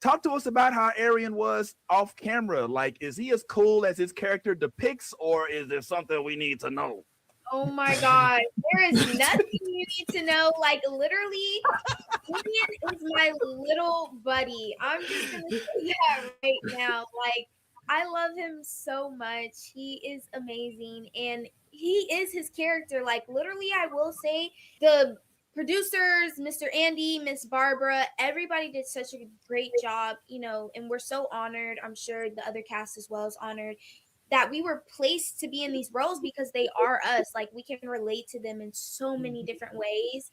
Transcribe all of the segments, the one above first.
talk to us about how Arian was off camera. Like, is he as cool as his character depicts, or is there something we need to know? Oh my God. There is nothing you need to know. Like, literally, Arian is my little buddy. I'm just going to say that right now. Like, I love him so much. He is amazing. And he is his character. Like, literally, I will say the producers, Mr. Andy, Miss Barbara, everybody did such a great job, and we're so honored. I'm sure the other cast as well is honored that we were placed to be in these roles because they are us. Like, we can relate to them in so many different ways.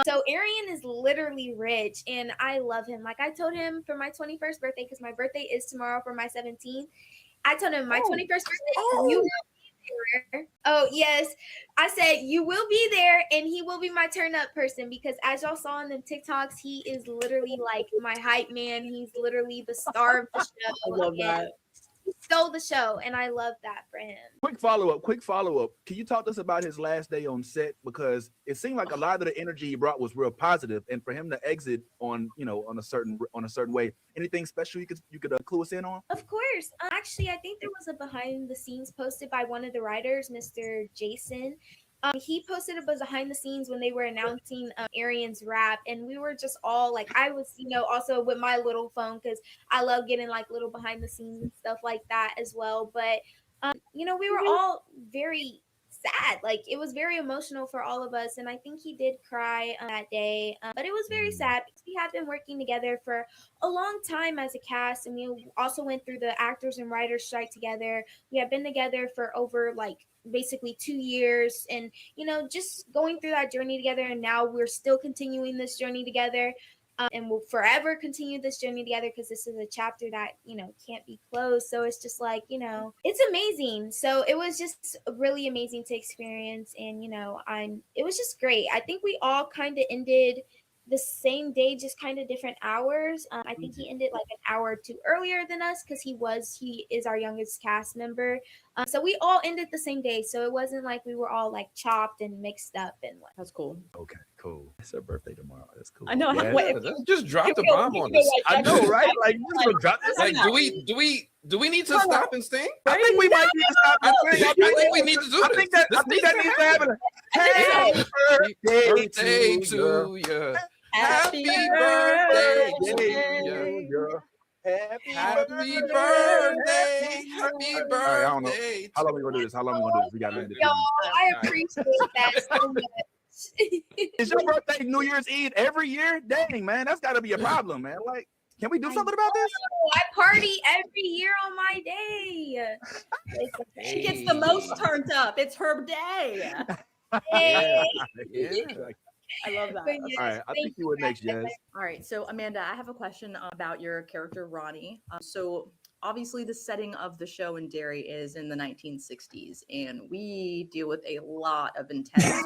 So Arian is literally rich, and I love him. Like, I told him for my 21st birthday, because my birthday is tomorrow for my 17th. I told him my 21st birthday, you will be there. Oh, yes. I said, you will be there, and he will be my turn-up person, because as y'all saw in the TikToks, he is literally like my hype man. He's literally the star of the show. I love that. He stole the show, and I love that for him. Quick follow up. Can you talk to us about his last day on set? Because it seemed like a lot of the energy he brought was real positive, and for him to exit on on a certain way. Anything special you could clue us in on? Of course. Actually, I think there was a behind the scenes posted by one of the writers, Mr. Jason. He posted a behind the scenes when they were announcing Arian's rap, and we were just all like, I was, also with my little phone, because I love getting like little behind the scenes and stuff like that as well. But we were all very sad. Like, it was very emotional for all of us, and I think he did cry that day. But it was very sad because we have been working together for a long time as a cast, and we also went through the actors and writers strike together. We have been together for over like basically 2 years, and just going through that journey together, and now we're still continuing this journey together. And we'll forever continue this journey together, because this is a chapter that can't be closed. So it's just like, it's amazing. So it was just really amazing to experience, and it was just great. I think we all kind of ended the same day, just kind of different hours. I think he ended like an hour or two earlier than us, because he is our youngest cast member. So we all ended the same day, so it wasn't like we were all like chopped and mixed up and what. That's cool. Okay, cool. It's her birthday tomorrow. That's cool. I know. Yeah. Wait, just drop the bomb on us. I know, right? Like, you just gonna drop this. Like, do we need to stop and sing? I think we might need to stop and sing. I think we need to do I think that needs to happen. Happy Birthday to you. Happy birthday to you. Happy birthday. Happy birthday. How long we gonna do this? We got to end it. Yo, I appreciate that so much. Is your birthday New Year's Eve every year? Dang, man, that's got to be a problem, man. Like, can we do something about this? I party every year on my day. She gets the most turned up. It's her day. Hey. Yeah. I love that. Yes, All right, I think you were next, Jess. All right, so Amanda, I have a question about your character Ronnie. So obviously the setting of the show in Derry is in the 1960s, and we deal with a lot of intense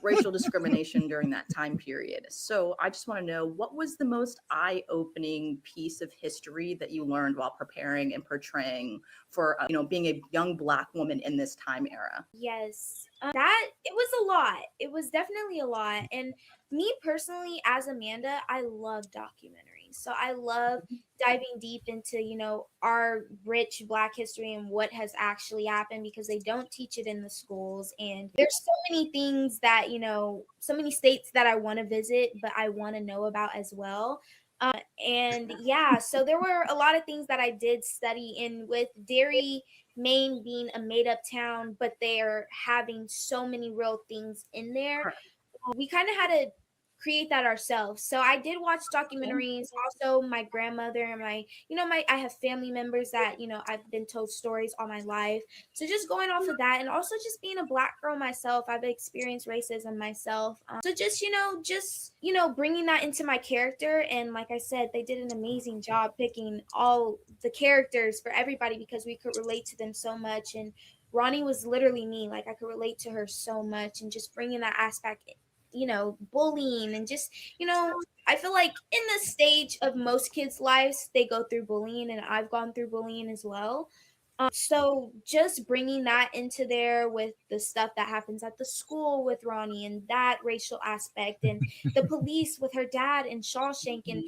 racial discrimination during that time period. So I just want to know, what was the most eye-opening piece of history that you learned while preparing and portraying for being a young Black woman in this time era? Yes. It was a lot. It was definitely a lot. And me personally, as Amanda, I love documentaries. So I love diving deep into, our rich Black history and what has actually happened, because they don't teach it in the schools. And there's so many things that, so many states that I want to visit, but I want to know about as well. And yeah, so there were a lot of things that I did study in, with Derry, Maine being a made-up town, but they're having so many real things in there. We kind of had to create that ourselves. So I did watch documentaries. Also, my grandmother and I have family members that, I've been told stories all my life. So just going off of that, and also just being a Black girl myself, I've experienced racism myself. So just bringing that into my character. And like I said, they did an amazing job picking all the characters for everybody, because we could relate to them so much. And Ronnie was literally me. Like, I could relate to her so much, and just bringing that aspect, bullying, and just, I feel like in the stage of most kids' lives, they go through bullying, and I've gone through bullying as well. So just bringing that into there with the stuff that happens at the school with Ronnie, and that racial aspect, and the police with her dad and Shawshank, and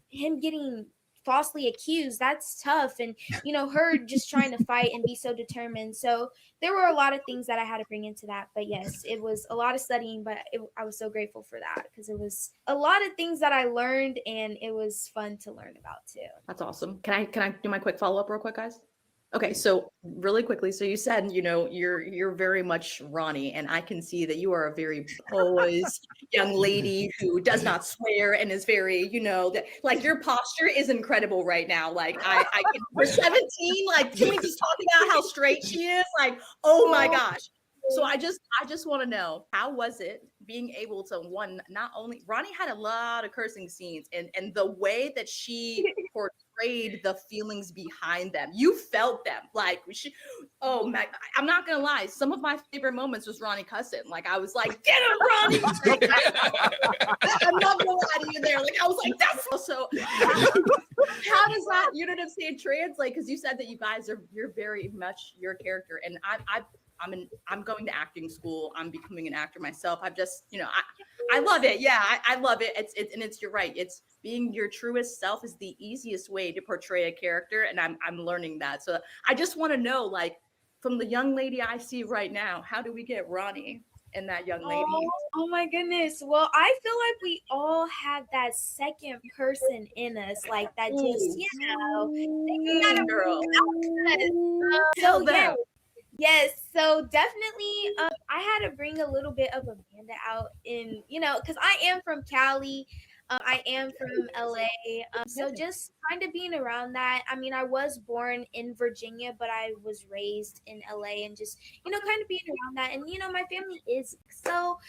him getting falsely accused, that's tough. And, you know, her just trying to fight and be so determined. So there were a lot of things that I had to bring into that. But yes, it was a lot of studying, but I was so grateful for that because it was a lot of things that I learned and it was fun to learn about too. That's awesome. Can I do my quick follow-up real quick, guys? Okay, so really quickly, so you said, you know, you're very much Ronnie, and I can see that you are a very poised young lady who does not swear and is very, you know, that like your posture is incredible right now. Like I can, for 17, like can we just talk about how straight she is? Like, oh my gosh. So I just want to know, how was it being able to, one, not only Ronnie had a lot of cursing scenes, and the way that she portrayed the feelings behind them, you felt them. Like oh my, I'm not gonna lie, some of my favorite moments was Ronnie cussing. Like I was like, get him, Ronnie. I'm not gonna lie to you there. Like I was like, that's also how does that, you know what I'm saying, translate? Because you said that you guys you're very much your character, and I'm going to acting school. I'm becoming an actor myself. I've just, you know, I love it. Yeah, I love it. It's you're right. It's being your truest self is the easiest way to portray a character, and I'm learning that. So I just want to know, like, from the young lady I see right now, how do we get Ronnie and that young lady? Oh my goodness. Well, I feel like we all have that second person in us, like that just, you know, girl. So yeah. Yes, so definitely I had to bring a little bit of Amanda out in, you know, because I am from Cali. I am from LA. So just kind of being around that. I mean, I was born in Virginia, but I was raised in LA and just, you know, kind of being around that. And, you know, my family is so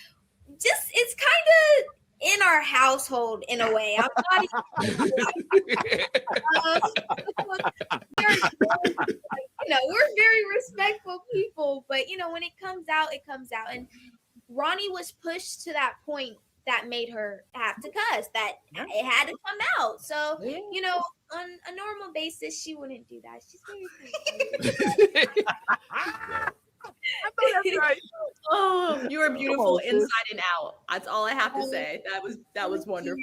just, it's kind of in our household in a way. I'm not you know, we're very respectful people, but you know, when it comes out, it comes out. And Ronnie was pushed to that point that made her have to cuss, that it had to come out. So, you know, on a normal basis, she wouldn't do that. She's very I know that's right. Oh, you are beautiful inside and out. That's all I have to say. That was wonderful.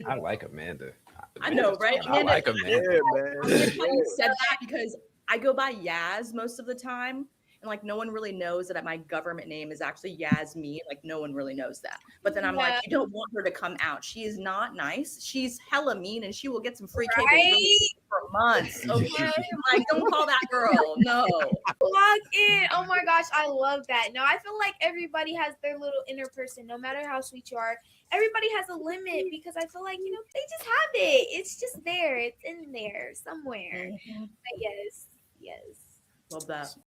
I like Amanda. I know, right? I like Amanda. Yeah, man. I'm glad you said that because I go by Yaz most of the time. And like no one really knows that my government name is actually Yasmin. Like no one really knows that. But then I'm like, you don't want her to come out. She is not nice. She's hella mean, and she will get some free cable for months. Okay, like don't call that girl. No. Log in. Oh my gosh, I love that. No, I feel like everybody has their little inner person, no matter how sweet you are. Everybody has a limit because I feel like, you know, they just have it. It's just there. It's in there somewhere. But yes. Love that.